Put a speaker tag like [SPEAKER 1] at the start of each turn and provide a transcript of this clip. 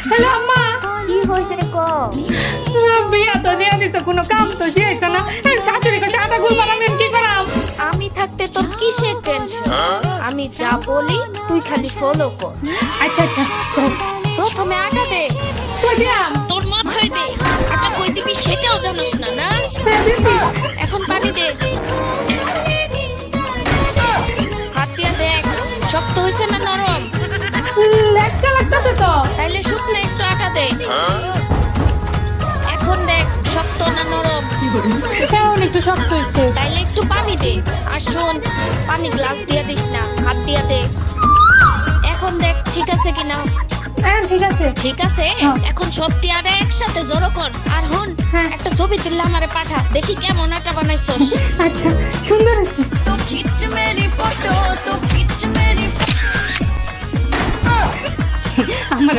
[SPEAKER 1] Hello আম্মা,
[SPEAKER 2] কি হয়েছে কো?
[SPEAKER 1] বিয়া তো দিয়ে দিছে, কোনো কাম তো দিয়েছে না। শাশুড়ি কাছে আটা গুল বানাবেন, কি করাম?
[SPEAKER 2] আমি থাকতে তোর কিসের টেনশন? আমি যা বলি তুই খালি ফলো কর।
[SPEAKER 1] আচ্ছা আচ্ছা, তো
[SPEAKER 2] প্রথমে আটা দে।
[SPEAKER 1] কই দিয়াম?
[SPEAKER 2] তোর মাথায় দে। আটা কই দিবি সেটাও জানিস না না? এখন পানি দে। হাত দিয়া দেখ শক্ত হয়েছে না নরম?
[SPEAKER 1] লেটকা লাগতেছে তো।
[SPEAKER 2] তাইলে শুকনো একটু আটা দে। এখন দেখ শক্ত না নরম?
[SPEAKER 1] কেমন একটু শক্ত হয়েছে।
[SPEAKER 2] তাইলে একটু পানি দে। আর শোন, পানি গ্লাস দিয়া দিস না, হাত দিয়া দে। এখন দেখ ঠিক আছে কিনা?
[SPEAKER 1] হ্যাঁ ঠিক আছে।
[SPEAKER 2] ঠিক আছে, এখন সবটি আর একসাথে জড়ো কর। আর হন, একটা ছবি তুললে আমারে পাঠা, দেখি কেমন আটা বানাইছস।
[SPEAKER 1] আচ্ছা, সুন্দর আছে।
[SPEAKER 3] तो खींच मेरी फोटो, तो खींच मेरी
[SPEAKER 1] আমার